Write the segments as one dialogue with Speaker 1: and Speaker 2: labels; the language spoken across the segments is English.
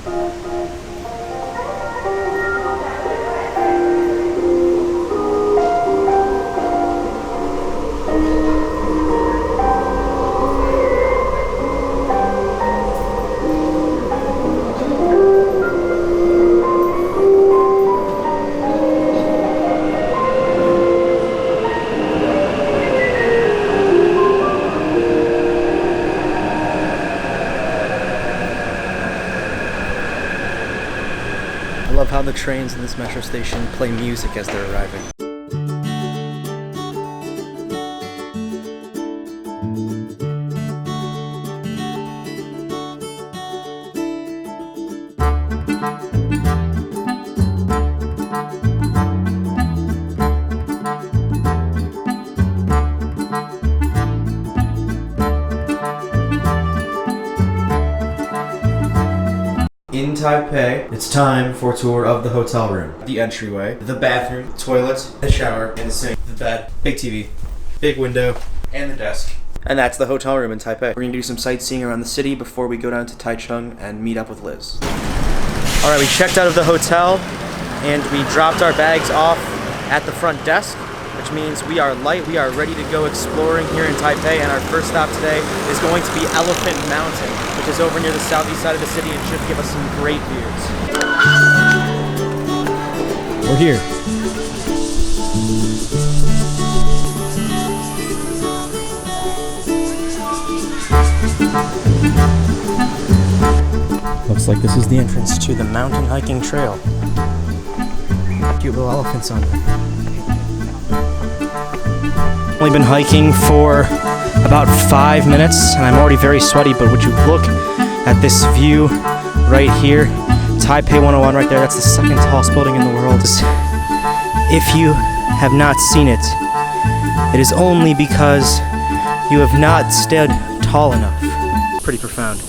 Speaker 1: I love how the trains in this metro station play music as they're arriving. In Taipei, it's time for a tour of the hotel room. The entryway, the bathroom, the toilet, the shower, and the sink, the bed, big TV, big window, and the desk. And that's the hotel room in Taipei. We're gonna do some sightseeing around the city before we go down to Taichung and meet up with Liz. All right, we checked out of the hotel and we dropped our bags off at the front desk, which means we are light, we are ready to go exploring here in Taipei, and our first stop today is going to be Elephant Mountain, which is over near the southeast side of the city and should give us some great views. We're here. Looks like this is the entrance to the mountain hiking trail. Cute little elephants on there. Only been hiking for about 5 minutes and I'm already very sweaty, but would you look at this view right here? Taipei 101 right there, that's the second tallest building in the world. If you have not seen it, it is only because you have not stood tall enough. Pretty profound.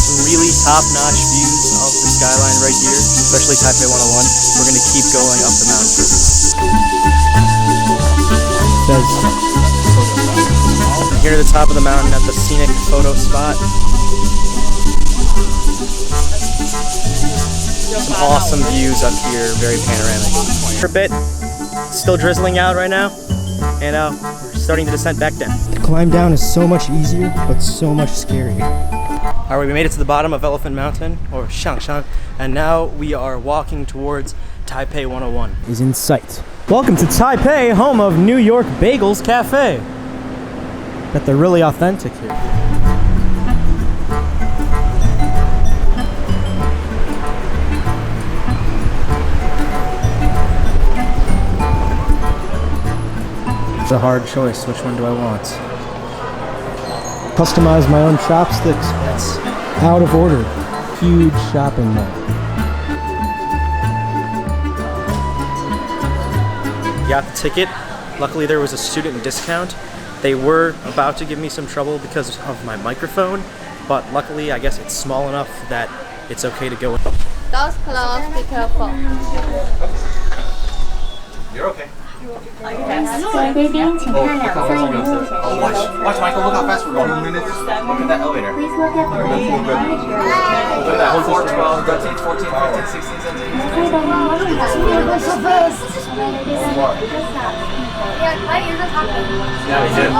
Speaker 1: Some really top-notch views of the skyline right here, especially Taipei 101. We're going to keep going up the mountain further. Here to the top of the mountain at the scenic photo spot. Some awesome views up here, very panoramic. For a bit, still drizzling out right now, and we're starting the descent back down. The climb down is so much easier, but so much scarier. All right, we made it to the bottom of Elephant Mountain, or Shangshan, and now we are walking towards Taipei 101. Is in sight. Welcome to Taipei, home of New York Bagels Cafe. Bet they're really authentic here. It's a hard choice. Which one do I want? Customize my own chopsticks. That's out of order. Huge shopping mall. Got the ticket. Luckily there was a student discount. They were about to give me some trouble because of my microphone, but luckily I guess it's small enough that it's okay to go in.
Speaker 2: Doors closed, be careful.
Speaker 3: You're okay.
Speaker 2: Watch Michael, look how fast we're going. 2 minutes. Look at that elevator. Please look at the
Speaker 3: Look at that. 4, 12, 13, 14, 15, 16, 17. Yeah, we did.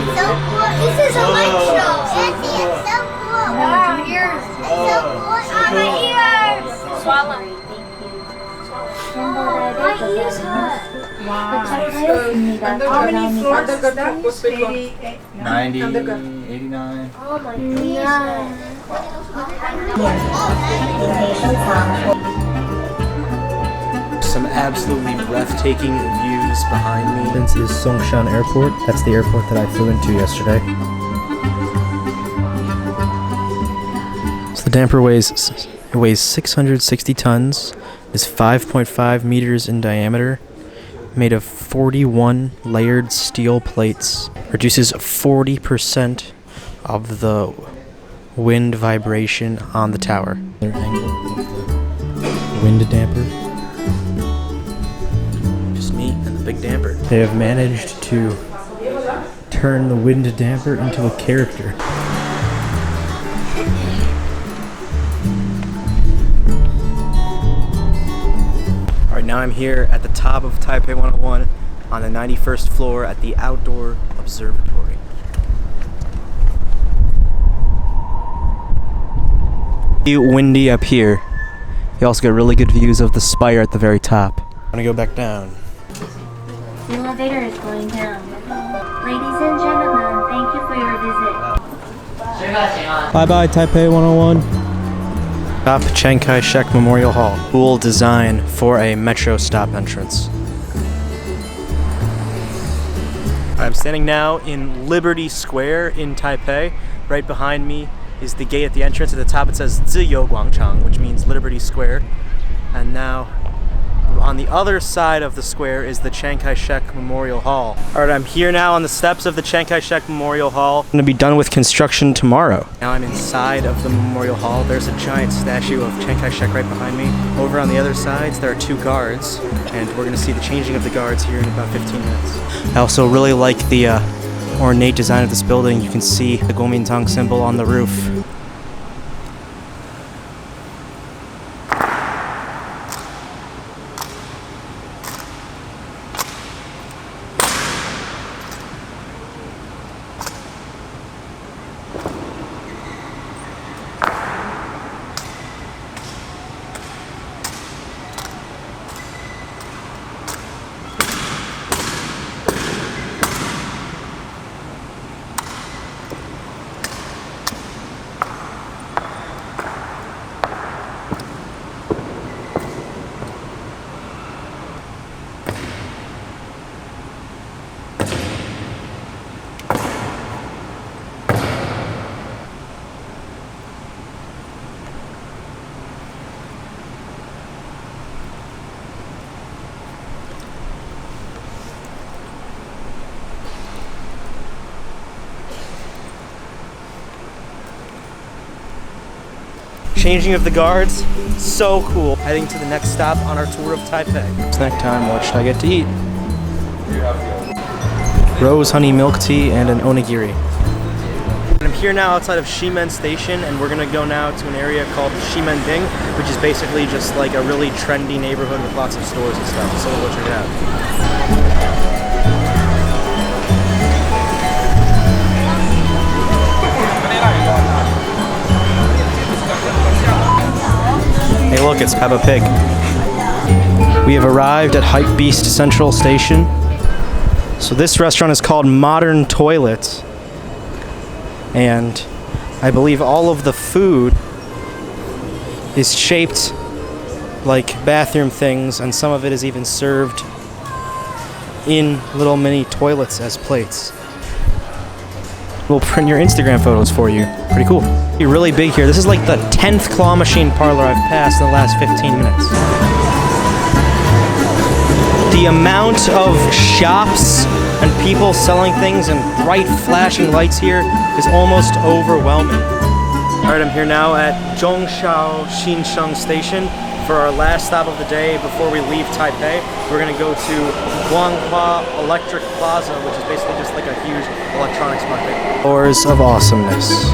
Speaker 2: It's so cool. This is a light show. Auntie, it's so cool. Wow, ears. It's so cool. My ears. Swallow. My ears hurt. Wow. How many floors is that?
Speaker 3: 90, 89.
Speaker 2: Oh my goodness.
Speaker 1: Some absolutely breathtaking views behind me. This is Songshan Airport. That's the airport that I flew into yesterday. So the damper weighs 660 tons, is 5.5 meters in diameter, made of 41 layered steel plates, reduces 40% of the wind vibration on the tower. Their angle of the wind damper. Just me and the big damper. They have managed to turn the wind damper into a character. Alright, now I'm here at the top of Taipei 101 on the 91st floor at the outdoor observatory. Windy up here. You also get really good views of the spire at the very top. I'm gonna go back down.
Speaker 4: The elevator is going down. Ladies and gentlemen, thank you for your visit.
Speaker 1: Bye bye, Taipei 101. Stop Chiang Kai-shek Memorial Hall. Cool design for a metro stop entrance. I'm standing now in Liberty Square in Taipei. Right behind me is the gate at the entrance. At the top it says Ziyou Guangchang, which means Liberty Square. And now on the other side of the square is the Chiang Kai-shek Memorial Hall. Alright, I'm here now on the steps of the Chiang Kai-shek Memorial Hall. I'm gonna be done with construction tomorrow. Now I'm inside of the Memorial Hall. There's a giant statue of Chiang Kai-shek right behind me. Over on the other sides, there are 2 guards, and we're gonna see the changing of the guards here in about 15 minutes. I also really like the ornate design of this building. You can see the Kuomintang symbol on the roof. Changing of the guards, so cool. Heading to the next stop on our tour of Taipei. Snack time, what should I get to eat? Rose honey milk tea and an onigiri. I'm here now outside of Ximen Station, and we're gonna go now to an area called Ximending, which is basically just like a really trendy neighborhood with lots of stores and stuff. So we'll go check it out. Hey look, it's Peppa Pig. We have arrived at Hypebeast Central Station. So this restaurant is called Modern Toilet. And I believe all of the food is shaped like bathroom things, and some of it is even served in little mini toilets as plates. We'll print your Instagram photos for you. Pretty cool. You're really big here. This is like the 10th claw machine parlor I've passed in the last 15 minutes. The amount of shops and people selling things and bright flashing lights here is almost overwhelming. Alright, I'm here now at Zhongshao Xinsheng Station for our last stop of the day before we leave Taipei. We're gonna go to Guanghua Electric Plaza, which is basically just like a huge electronics market. Doors of awesomeness.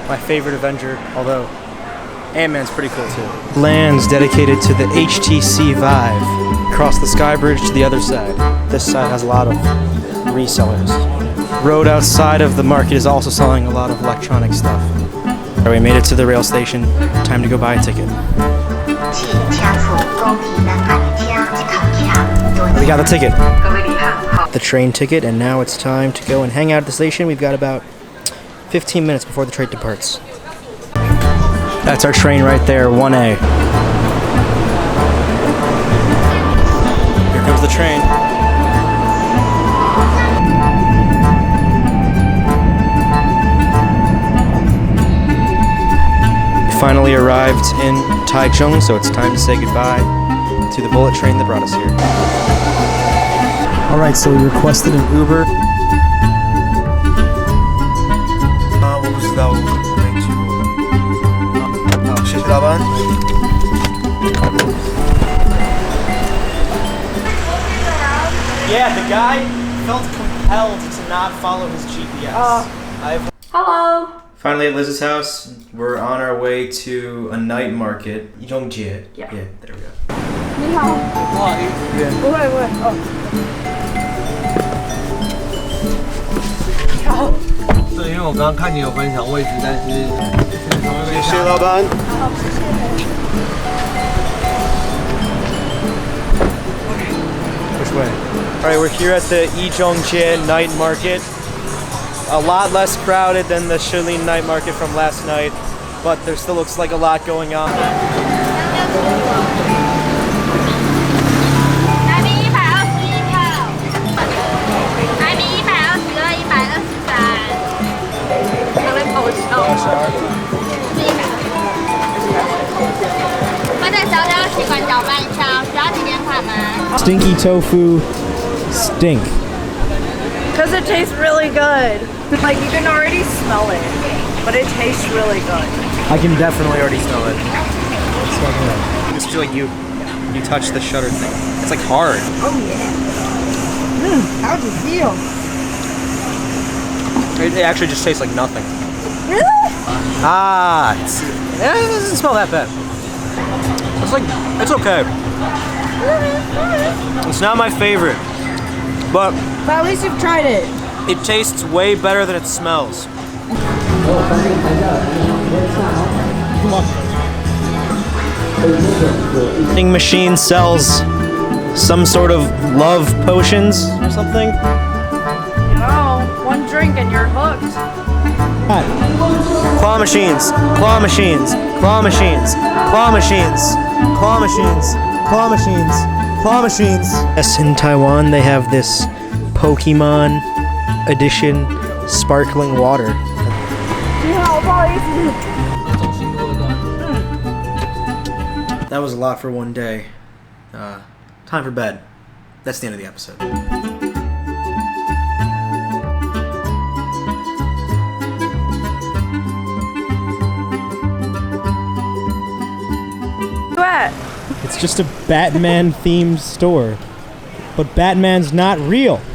Speaker 1: My favorite Avenger, although Ant-Man's pretty cool too. Lands dedicated to the HTC Vive. Across the sky bridge to the other side. This side has a lot of resellers. Road outside of the market is also selling a lot of electronic stuff. Alright, we made it to the rail station. Time to go buy a ticket. We got the ticket. The train ticket, and now it's time to go and hang out at the station. We've got about 15 minutes before the train departs. That's our train right there, 1A. Here comes the train. We finally arrived in Taichung, so it's time to say goodbye to the bullet train that brought us here. Alright, so we requested an Uber. Yeah, the guy felt compelled to not follow his GPS.
Speaker 4: Hello.
Speaker 1: Finally at Liz's house, we're on our way to a night market. Yongjie.
Speaker 4: Yeah.
Speaker 1: Yeah, there we go.
Speaker 5: 你好，
Speaker 3: 不好意思。
Speaker 5: 不会不会哦。好，
Speaker 3: 对，因为我刚刚看你有分享位置，但是
Speaker 1: 谢谢老板。Which way? Alright, we're here at the Yongjie night market. A lot less crowded than the Shilin night market from last night, but there still looks like a lot going on.
Speaker 2: 台币121票，台币122、123。他会偷笑。会在小小吸管搅拌一下，需要几点款吗？
Speaker 1: Stinky tofu stink.
Speaker 5: Because it tastes really good. Like you can already smell it, but it tastes really good.
Speaker 1: I can definitely already smell it. It's just like you touch the shutter thing. It's like hard.
Speaker 5: Oh yeah. How'd you feel?
Speaker 1: It actually just tastes like nothing.
Speaker 5: Really?
Speaker 1: It doesn't smell that bad. It's okay. It's not my favorite, but
Speaker 5: at least you've tried it.
Speaker 1: it tastes way better than it smells. Vending machine sells some sort of love potions or something.
Speaker 5: Oh, one drink and you're hooked.
Speaker 1: Claw machines, claw machines, claw machines, claw machines, claw machines, claw machines, claw machines. Yes, in Taiwan they have this Pokemon edition sparkling water.
Speaker 5: 你好，不好意思。
Speaker 1: That was a lot for one day. Time for bed. That's the end of the episode.
Speaker 5: What?
Speaker 6: It's just a Batman themed store. But Batman's not real.